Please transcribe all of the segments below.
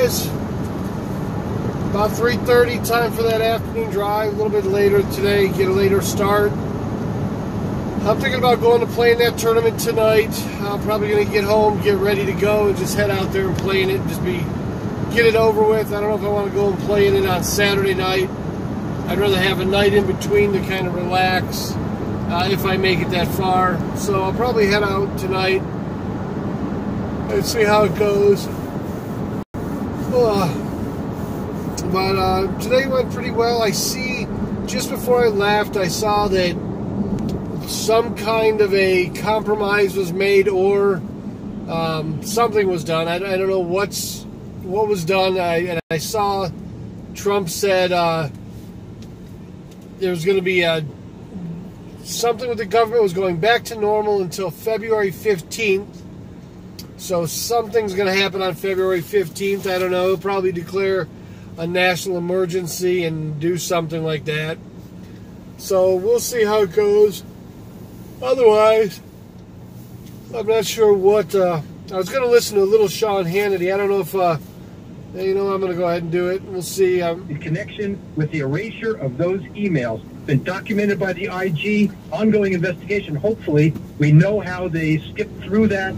guys. About 3:30, time for that afternoon drive. A little bit later today, get a later start. I'm thinking about going to play in that tournament tonight. I'm probably going to get home, get ready to go, and just head out there and play in it. Just get it over with. I don't know if I want to go and play in it on Saturday night. I'd rather have a night in between to kind of relax if I make it that far. So I'll probably head out tonight and see how it goes. But today went pretty well. I see, just before I left, I saw that some kind of a compromise was made, or something was done. I don't know what was done. And I saw Trump said there was going to be something with the government was going back to normal until February 15th. So something's going to happen on February 15th. I don't know. He'll probably declare a national emergency and do something like that. So we'll see how it goes. Otherwise, I'm not sure what. I was going to listen to a little Sean Hannity. I don't know if, I'm going to go ahead and do it. We'll see. In connection with the erasure of those emails, been documented by the IG, ongoing investigation. Hopefully, we know how they skipped through that.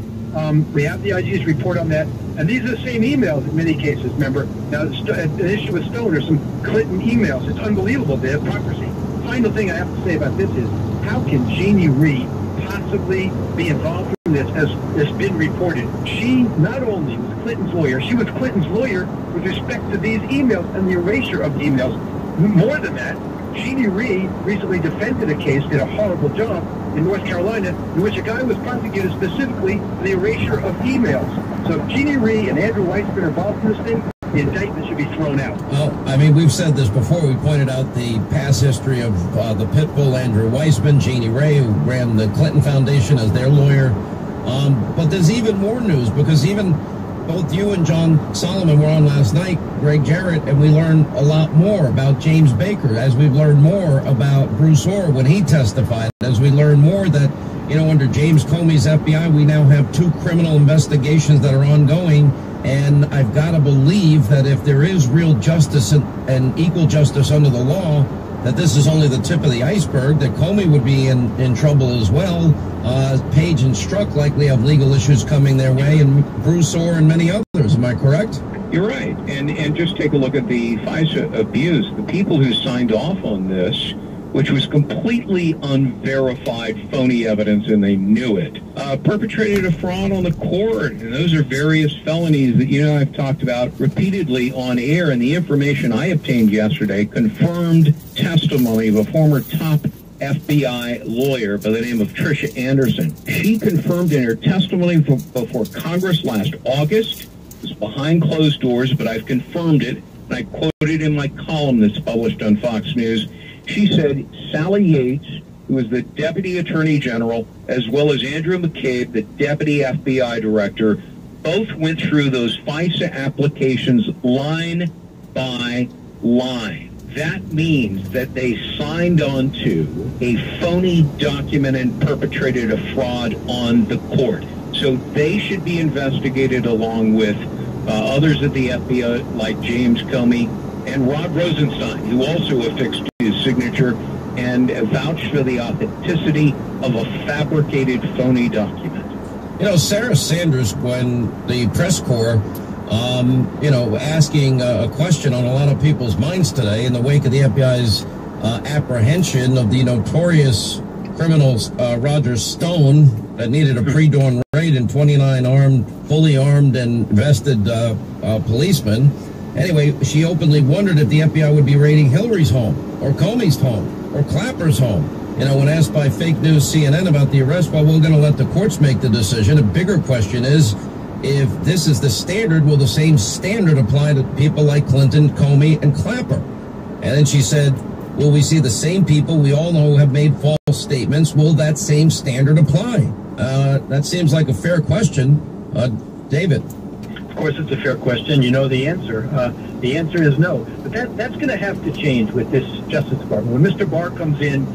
We have the IG's report on that. And these are the same emails in many cases, remember. Now, the issue with Stone are some Clinton emails. It's unbelievable, the hypocrisy. Final thing I have to say about this is, how can Jeannie Reed possibly be involved in this, as it's been reported? She not only was Clinton's lawyer, she was Clinton's lawyer with respect to these emails and the erasure of the emails. More than that, Jeannie Reed recently defended a case, did a horrible job in North Carolina, in which a guy was prosecuted specifically for the erasure of emails. So if Jeannie Reed and Andrew Weissman are involved in this thing, the indictment should be thrown out. Well, I mean, we've said this before. We pointed out the past history of the Pitbull, Andrew Weissman, Jeannie Ray, who ran the Clinton Foundation as their lawyer. But there's even more news, because even both you and John Solomon were on last night, Greg Jarrett, and we learned a lot more about James Baker, as we've learned more about Bruce Orr when he testified, as we learned more that, under James Comey's FBI, we now have 2 criminal investigations that are ongoing. And I've got to believe that if there is real justice and equal justice under the law, that this is only the tip of the iceberg, that Comey would be in trouble as well. Page and Strzok likely have legal issues coming their way, and Bruce Orr and many others. Am I correct? You're right. And just take a look at the FISA abuse. The people who signed off on this, which was completely unverified, phony evidence, and they knew it, perpetrated a fraud on the court. And those are various felonies that, I've talked about repeatedly on air. And the information I obtained yesterday confirmed testimony of a former top FBI lawyer by the name of Tricia Anderson. She confirmed in her testimony before Congress last August, it was behind closed doors, but I've confirmed it, and I quoted in my column that's published on Fox News. She said Sally Yates, who was the Deputy Attorney General, as well as Andrew McCabe, the Deputy FBI Director, both went through those FISA applications line by line. That means that they signed on to a phony document and perpetrated a fraud on the court. So they should be investigated along with others at the FBI, like James Comey and Rod Rosenstein, who also affixed his signature and vouched for the authenticity of a fabricated, phony document. Sarah Sanders, when the press corps, asking a question on a lot of people's minds today in the wake of the FBI's apprehension of the notorious criminal Roger Stone that needed a pre-dawn raid and 29 fully armed and vested policemen. Anyway, she openly wondered if the FBI would be raiding Hillary's home, or Comey's home, or Clapper's home. When asked by fake news CNN about the arrest, well, we're going to let the courts make the decision. A bigger question is, if this is the standard, will the same standard apply to people like Clinton, Comey, and Clapper? And then she said, will we see the same people we all know have made false statements? Will that same standard apply? That seems like a fair question. David? Of course, it's a fair question. You know the answer. The answer is no. But that's going to have to change with this Justice Department. When Mr. Barr comes in,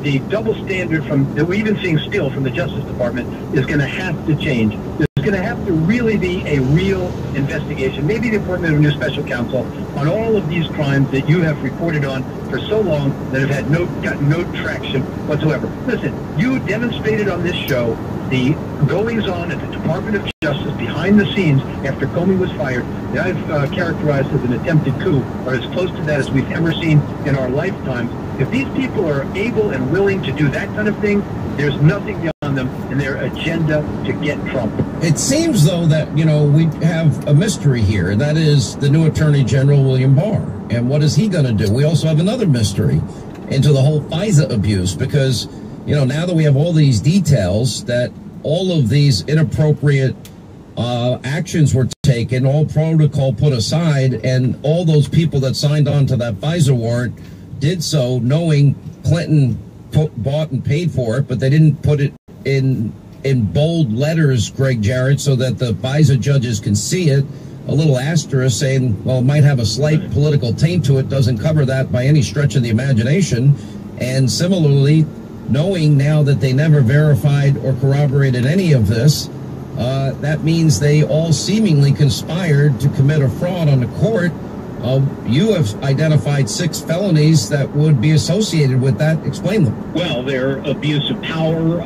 the double standard that we're even seeing still from the Justice Department is going to have to change. There's going going to have to really be a real investigation, maybe the appointment of a new special counsel on all of these crimes that you have reported on for so long that have had gotten no traction whatsoever. Listen, you demonstrated on this show the goings-on at the Department of Justice behind the scenes after Comey was fired that I've characterized as an attempted coup, or as close to that as we've ever seen in our lifetimes. If these people are able and willing to do that kind of thing, there's nothing beyond them in their agenda to get Trump. It seems, though, that, we have a mystery here, and that is the new Attorney General, William Barr. And what is he going to do? We also have another mystery into the whole FISA abuse, because, now that we have all these details that all of these inappropriate actions were taken, all protocol put aside, and all those people that signed on to that FISA warrant did so knowing Clinton bought and paid for it, but they didn't put it in bold letters, Greg Jarrett, so that the FISA judges can see it. A little asterisk saying, well, it might have a slight political taint to it, doesn't cover that by any stretch of the imagination. And similarly, knowing now that they never verified or corroborated any of this, that means they all seemingly conspired to commit a fraud on the court. You have identified 6 felonies that would be associated with that. Explain them. Well, they're abuse of power,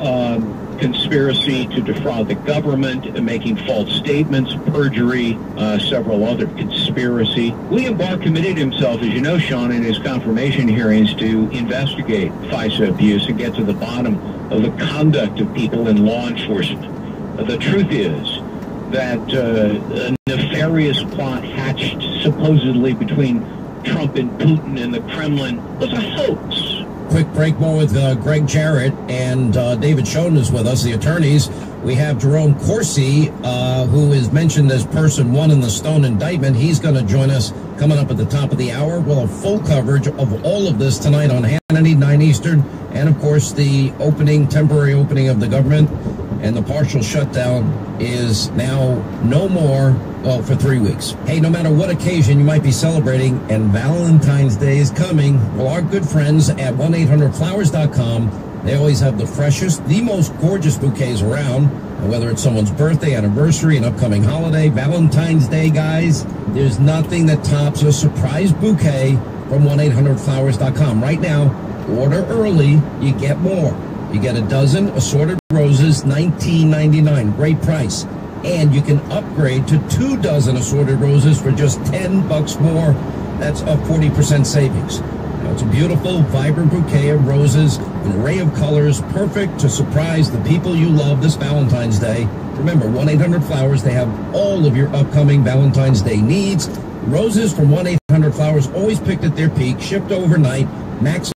conspiracy to defraud the government, making false statements, perjury, several other conspiracy. William Barr committed himself, as you know, Sean, in his confirmation hearings to investigate FISA abuse and get to the bottom of the conduct of people in law enforcement. The truth is that a nefarious plot hatched supposedly between Trump and Putin and the Kremlin was a hoax. Quick break more with Greg Jarrett, and David Schoen is with us, the attorneys. We have Jerome Corsi, who is mentioned as person 1 in the Stone indictment. He's going to join us coming up at the top of the hour. We'll have full coverage of all of this tonight on Hannity, 9 Eastern, and, of course, the temporary opening of the government. And the partial shutdown is now no more, for 3 weeks. Hey, no matter what occasion you might be celebrating, and Valentine's Day is coming, well, our good friends at 1-800-Flowers.com, they always have the freshest, the most gorgeous bouquets around. And whether it's someone's birthday, anniversary, an upcoming holiday, Valentine's Day, guys, there's nothing that tops a surprise bouquet from 1-800-Flowers.com. Right now, order early, you get more. You get a dozen assorted roses, $19.99. Great price. And you can upgrade to 2 dozen assorted roses for just $10 more. That's a 40% savings. Now, it's a beautiful, vibrant bouquet of roses, an array of colors, perfect to surprise the people you love this Valentine's Day. Remember, 1-800-Flowers, they have all of your upcoming Valentine's Day needs. Roses from 1-800-Flowers, always picked at their peak, shipped overnight, max